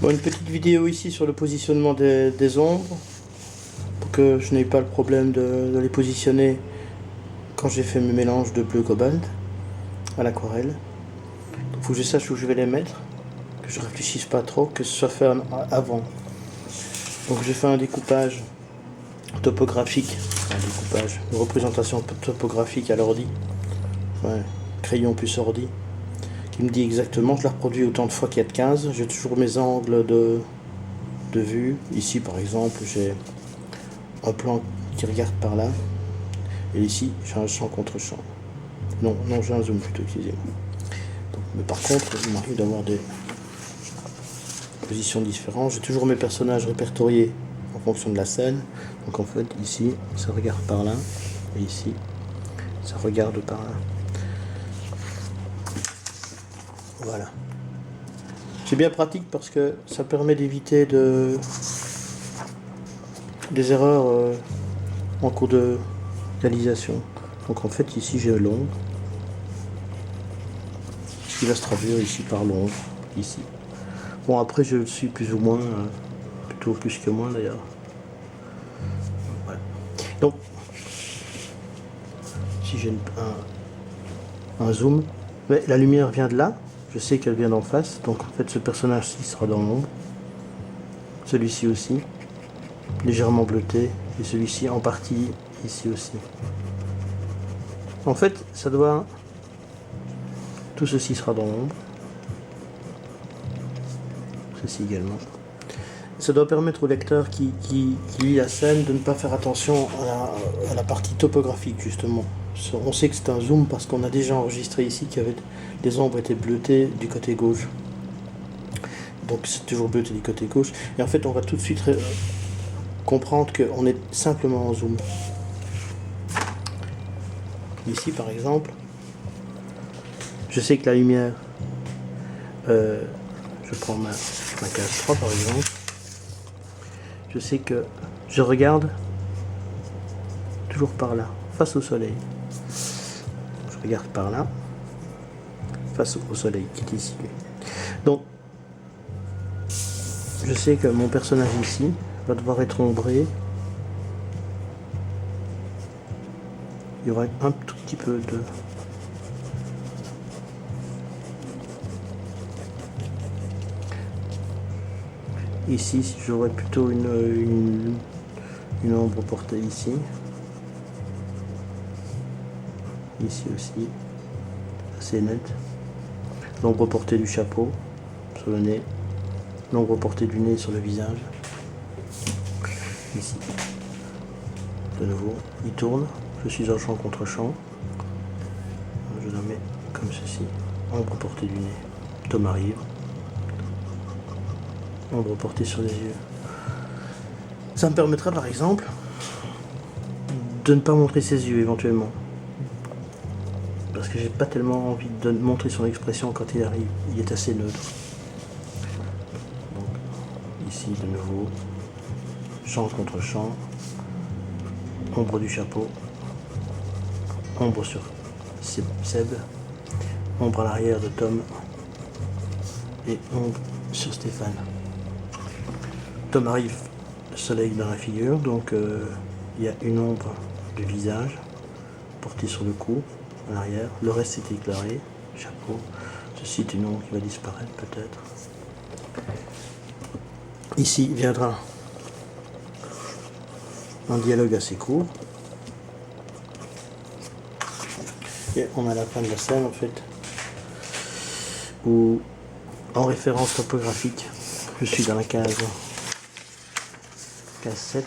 Bon, une petite vidéo ici sur le positionnement des ombres, pour que je n'ai pas le problème de les positionner quand j'ai fait mes mélanges de bleu cobalt à l'aquarelle. Il faut que je sache où je vais les mettre, que je réfléchisse pas trop, que ce soit fait avant. Donc j'ai fait un découpage topographique, une représentation topographique à l'ordi, ouais, crayon plus ordi, qui me dit exactement, je la reproduis autant de fois qu'il y a de 15, j'ai toujours mes angles de vue. Ici par exemple j'ai un plan qui regarde par là, et ici j'ai un champ contre champ. Non, j'ai un zoom plutôt, excusez-moi. Mais par contre, il m'arrive d'avoir des positions différentes. J'ai toujours mes personnages répertoriés en fonction de la scène. Donc en fait, ici, ça regarde par là, et ici, ça regarde par là. Voilà. C'est bien pratique parce que ça permet d'éviter des erreurs en cours de réalisation. Donc en fait, ici, j'ai l'ombre, qui va se traduire ici par l'ombre, ici. Bon, après, je le suis plus ou moins, plutôt plus que moins d'ailleurs. Voilà. Donc, si j'ai un zoom, mais la lumière vient de là, je sais qu'elle vient d'en face, donc en fait ce personnage-ci sera dans l'ombre, celui-ci aussi, légèrement bleuté, et celui-ci en partie ici aussi. En fait, ça doit... Tout ceci sera dans l'ombre, ceci également. Ça doit permettre au lecteur qui lit la scène de ne pas faire attention à la partie topographique, justement. On sait que c'est un zoom parce qu'on a déjà enregistré ici que les ombres étaient bleutées du côté gauche. Donc c'est toujours bleuté du côté gauche. Et en fait, on va tout de suite comprendre qu'on est simplement en zoom. Ici, par exemple, je sais que la lumière... je prends ma case 3, par exemple. Je sais que je regarde toujours par là, face au soleil. Je regarde par là, face au soleil qui est ici. Donc, je sais que mon personnage ici va devoir être ombré. Il y aura un tout petit peu de... Ici, j'aurais plutôt une ombre portée ici. Ici aussi, assez net. L'ombre portée du chapeau sur le nez. L'ombre portée du nez sur le visage. Ici. De nouveau, il tourne. Je suis en champ contre champ. Je la mets comme ceci. Ombre portée du nez. Tom arrive. Ombre portée sur les yeux. Ça me permettra par exemple de ne pas montrer ses yeux éventuellement. Parce que j'ai pas tellement envie de montrer son expression quand il arrive. Il est assez neutre. Donc, ici de nouveau, champ contre champ, ombre du chapeau, ombre sur Seb, ombre à l'arrière de Tom et ombre sur Stéphane. Tom arrive, soleil dans la figure, donc il y a une ombre du visage portée sur le cou, à l'arrière. Le reste est éclairé, chapeau. Ceci est une ombre qui va disparaître peut-être. Ici viendra un dialogue assez court. Et on a la fin de la scène en fait, où en référence topographique, je suis dans la case 7.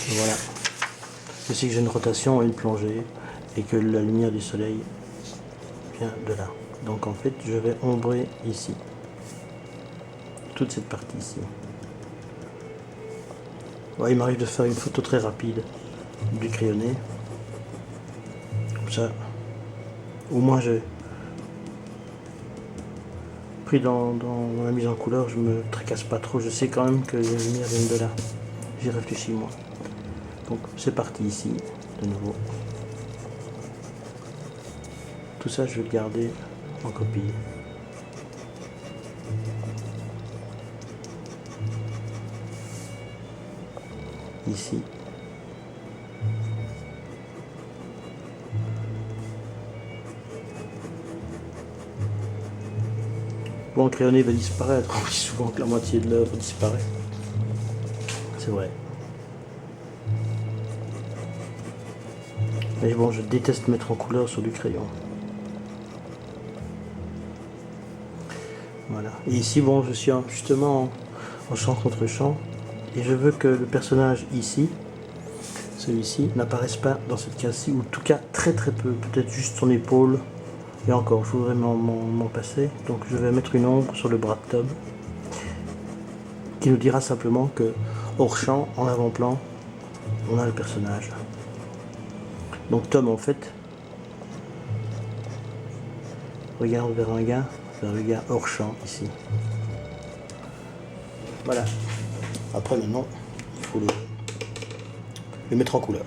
Voilà. Je sais que j'ai une rotation et une plongée et que la lumière du soleil vient de là. Donc en fait, je vais ombrer ici. Toute cette partie ici. Ouais, il m'arrive de faire une photo très rapide du crayonné. Comme ça, au moins j'ai pris dans la mise en couleur, je me tracasse pas trop. Je sais quand même que les lumières viennent de là. J'y réfléchis moi. Donc c'est parti ici, de nouveau. Tout ça, je vais le garder en copie. ici. Bon, le crayonné va disparaître, on dit souvent que la moitié de l'œuvre disparaît. C'est vrai. Mais bon, je déteste mettre en couleur sur du crayon. Voilà. Et ici, bon, je suis justement en champ contre champ. Et je veux que le personnage ici, celui-ci, n'apparaisse pas dans cette case-ci, ou en tout cas très très peu. Peut-être juste son épaule. Et encore, il faudrait m'en passer. Donc je vais mettre une ombre sur le bras de Tom, qui nous dira simplement que hors champ, en avant-plan, on a le personnage. Donc Tom, en fait, regarde vers un gars hors champ ici. Voilà. Après maintenant, il faut le mettre en couleur.